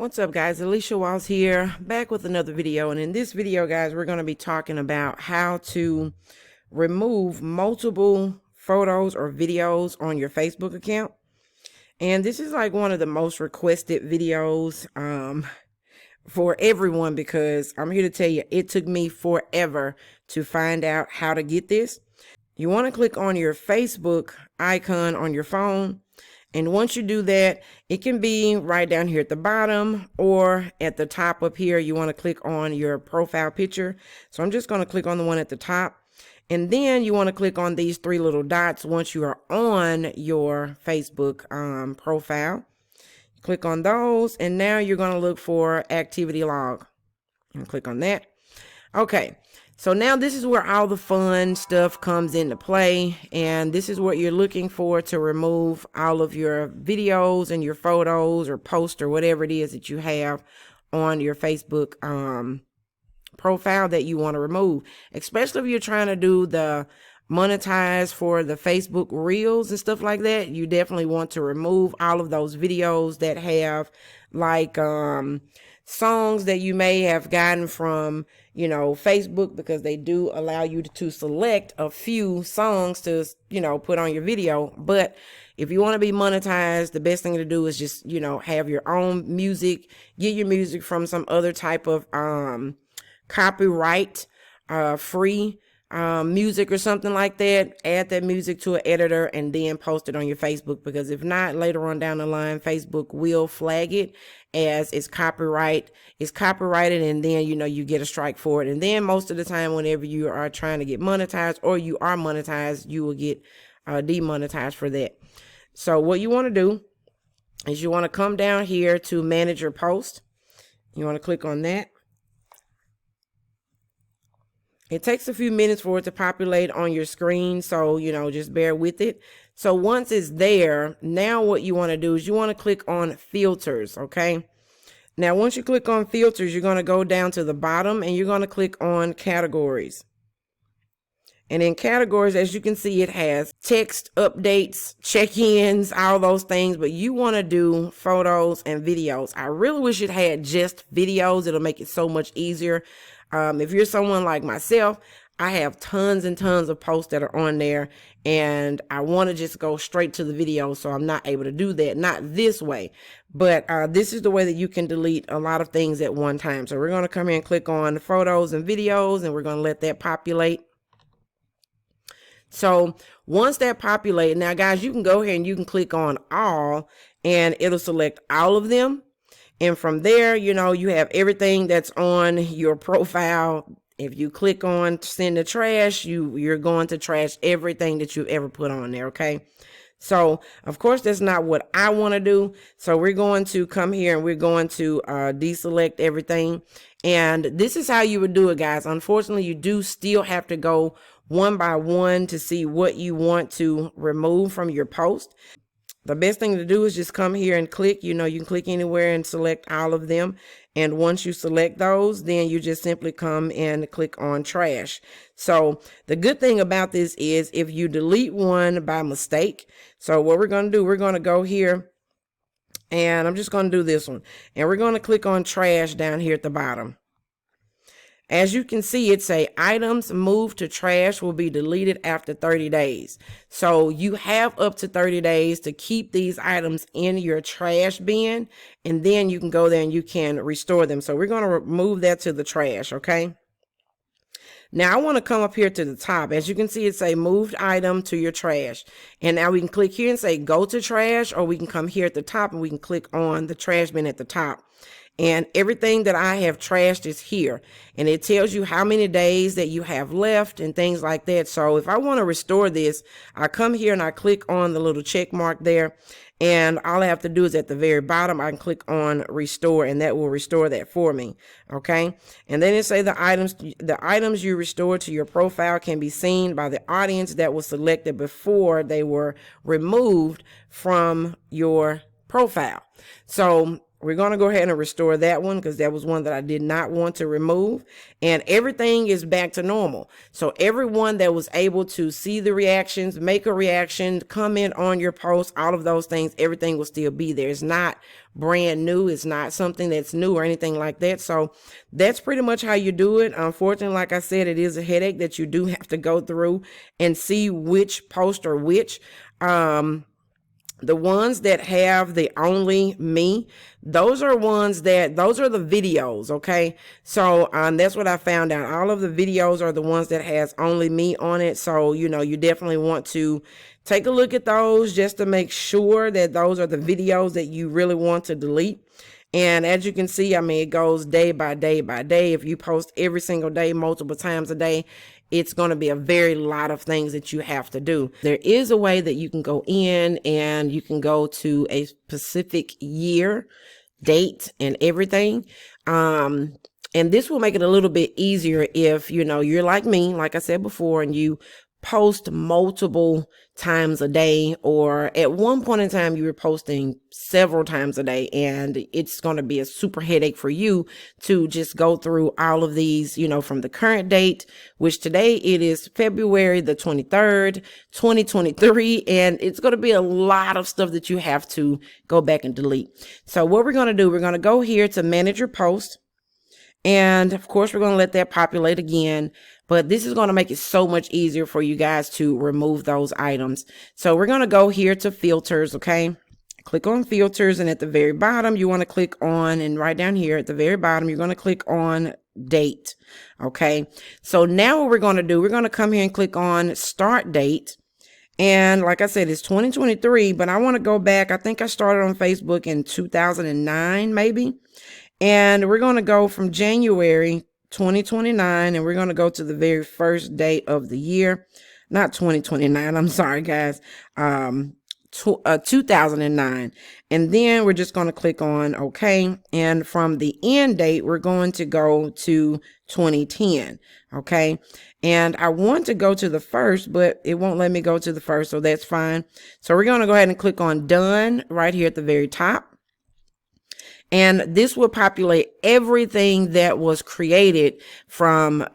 What's up, guys? Alicia Walls here, back with another video. And in this video, guys, we're going to be talking about how to remove multiple photos or videos on your Facebook account. And this is like one of the most requested videos for everyone, because I'm here to tell you it took me forever to find out how to get this. You want to click on your Facebook icon on your phone. And once you do that, it can be right down here at the bottom or at the top up here. You want to click on your profile picture. So I'm just going to click on the one at the top. And then you want to click on these three little dots once you are on your Facebook profile. Click on those, and now you're going to look for activity log. And click on that. Okay. So now this is where all the fun stuff comes into play, and this is what you're looking for to remove all of your videos and your photos or posts or whatever it is that you have on your Facebook profile that you want to remove, especially if you're trying to do the monetize for the Facebook Reels and stuff like that. You definitely want to remove all of those videos that have like songs that you may have gotten from, you know, Facebook, because they do allow you to select a few songs to, you know, put on your video. But if you want to be monetized, the best thing to do is just, you know, have your own music, get your music from some other type of copyright free music or something like that. Add that music to an editor and then post it on your Facebook, because if not, later on down the line, Facebook will flag it as it's copyrighted, and then, you know, you get a strike for it. And then most of the time, whenever you are trying to get monetized or you are monetized, you will get demonetized for that. So what you want to do is you want to come down here to manage your post. You want to click on that. It takes a few minutes for it to populate on your screen, so, you know, just bear with it. So once it's there, now what you want to do is you want to click on filters, okay? Now, once you click on filters, you're going to go down to the bottom and you're going to click on categories. And in categories, as you can see, it has text, updates, check-ins, all those things, but you want to do photos and videos. I really wish it had just videos. It'll make it so much easier. If you're someone like myself, I have tons and tons of posts that are on there, and I want to just go straight to the video, so I'm not able to do that. Not this way, but this is the way that you can delete a lot of things at one time. So we're going to come here and click on photos and videos, and we're going to let that populate. So once that populates, now guys, you can go here and you can click on all, and it'll select all of them. And from there, you know, you have everything that's on your profile. If you click on send to trash, you're going to trash everything that you've ever put on there, okay? So, of course, that's not what I want to do. So we're going to come here and we're going to deselect everything. And this is how you would do it, guys. Unfortunately, you do still have to go one by one to see what you want to remove from your post. The best thing to do is just come here and click. You know, you can click anywhere and select all of them. And once you select those, then you just simply come and click on trash. So the good thing about this is if you delete one by mistake, so what we're going to do, we're going to go here, and I'm just going to do this one. And we're going to click on trash down here at the bottom. As you can see, it say items moved to trash will be deleted after 30 days. So you have up to 30 days to keep these items in your trash bin, and then you can go there and you can restore them. So we're going to remove that to the trash, okay? Now I want to come up here to the top. As you can see, it say moved item to your trash. And now we can click here and say go to trash, or we can come here at the top and we can click on the trash bin at the top. And everything that I have trashed is here, and it tells you how many days that you have left and things like that. So if I want to restore this, I come here and I click on the little check mark there, and all I have to do is at the very bottom, I can click on restore, and that will restore that for me. Okay. And then it say the items you restore to your profile can be seen by the audience that was selected before they were removed from your profile. So we're going to go ahead and restore that one because that was one that I did not want to remove. And everything is back to normal. So everyone that was able to see the reactions, make a reaction, comment on your post, all of those things, everything will still be there. It's not brand new. It's not something that's new or anything like that. So that's pretty much how you do it. Unfortunately, like I said, it is a headache that you do have to go through and see which post or which. The ones that have the only me, those are the videos. Okay. So, that's what I found out. All of the videos are the ones that has only me on it. So, you definitely want to take a look at those just to make sure that those are the videos that you really want to delete. And as you can see, I mean, it goes day by day by day. If you post every single day, multiple times a day, it's going to be a very lot of things that you have to do. There is a way that you can go in and you can go to a specific year, date, and everything. And this will make it a little bit easier if, you're like me, like I said before, and you post multiple times a day, or at one point in time you were posting several times a day, and it's going to be a super headache for you to just go through all of these, from the current date, which today it is February the 23rd, 2023, and it's going to be a lot of stuff that you have to go back and delete. So what we're going to do, we're going to go here to manage your post. And of course, we're going to let that populate again, but this is going to make it so much easier for you guys to remove those items. So we're going to go here to filters. Okay. Click on filters. And at the very bottom, you want to click on, and right down here at the very bottom, you're going to click on date. Okay. So now what we're going to do, we're going to come here and click on start date. And like I said, it's 2023, but I want to go back. I think I started on Facebook in 2009, maybe. And we're going to go from January 2029, and we're going to go to the very first day of the year. Not 2029. I'm sorry, guys. 2009. And then we're just going to click on OK. And from the end date, we're going to go to 2010. OK. And I want to go to the first, but it won't let me go to the first. So that's fine. So we're going to go ahead and click on done right here at the very top. And this will populate everything that was created from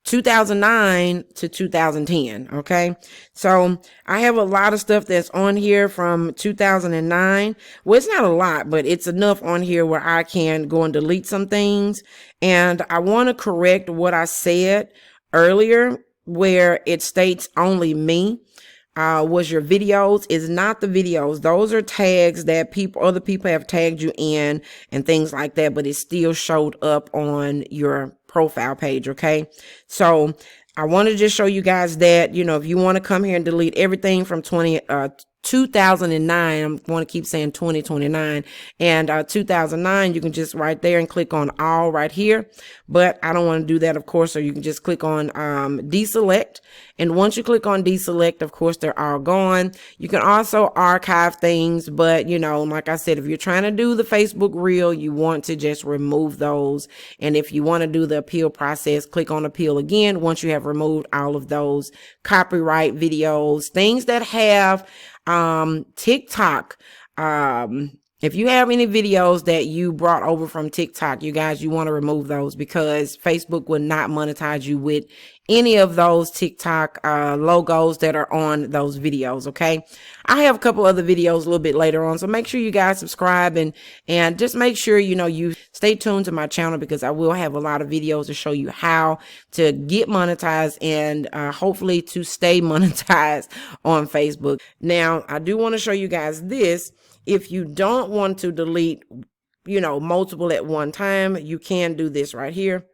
2009 to 2010. Okay. So I have a lot of stuff that's on here from 2009. Well, it's not a lot, but it's enough on here where I can go and delete some things. And I want to correct what I said earlier where it states only me. Was your videos, is not the videos. Those are tags that other people have tagged you in and things like that, but it still showed up on your profile page. Okay. So I want to just show you guys that, if you want to come here and delete everything from 2009, I'm going to keep saying 2029 and 2009, you can just right there and click on all right here, but I don't want to do that, of course. So you can just click on deselect, and once you click on deselect, of course, they're all gone. You can also archive things, but like I said, if you're trying to do the Facebook reel, you want to just remove those. And if you want to do the appeal process, click on appeal again once you have removed all of those copyright videos, things that have TikTok. If you have any videos that you brought over from TikTok, you guys, you want to remove those because Facebook will not monetize you with any of those TikTok logos that are on those videos. Okay. I have a couple other videos a little bit later on, so make sure you guys subscribe and just make sure, you stay tuned to my channel because I will have a lot of videos to show you how to get monetized and hopefully to stay monetized on Facebook. Now, I do want to show you guys this. If you don't want to delete, multiple at one time, you can do this right here.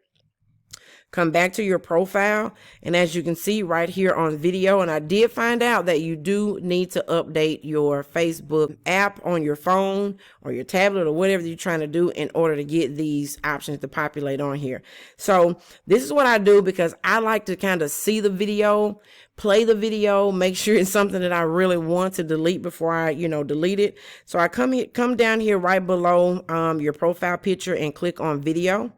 Come back to your profile, and as you can see right here on video, and I did find out that you do need to update your Facebook app on your phone or your tablet or whatever you're trying to do in order to get these options to populate on here. So this is what I do because I like to kind of see the video, play the video, make sure it's something that I really want to delete before I, delete it. So I come down here right below your profile picture and click on video.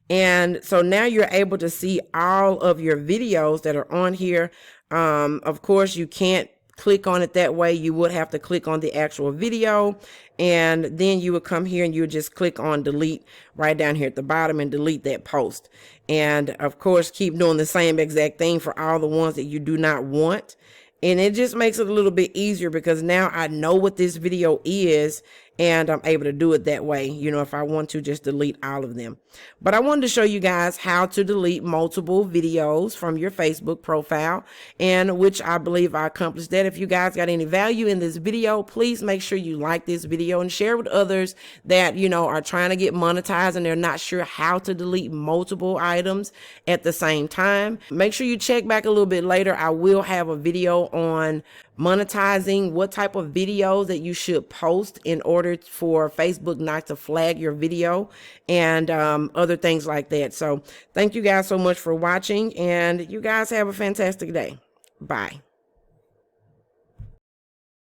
And so now you're able to see all of your videos that are on here. Of course, you can't click on it that way. You would have to click on the actual video, and then you would come here and you would just click on delete right down here at the bottom and delete that post. And of course, keep doing the same exact thing for all the ones that you do not want. And it just makes it a little bit easier because now I know what this video is and I'm able to do it that way, you know, if I want to just delete all of them. But I wanted to show you guys how to delete multiple videos from your Facebook profile, and which I believe I accomplished that. If you guys got any value in this video, please make sure you like this video and share with others that, you know, are trying to get monetized and they're not sure how to delete multiple items at the same time. Make sure you check back a little bit later. I will have a video on monetizing, what type of videos that you should post in order for Facebook not to flag your video, and other things like that. So thank you guys so much for watching, and you guys have a fantastic day. Bye.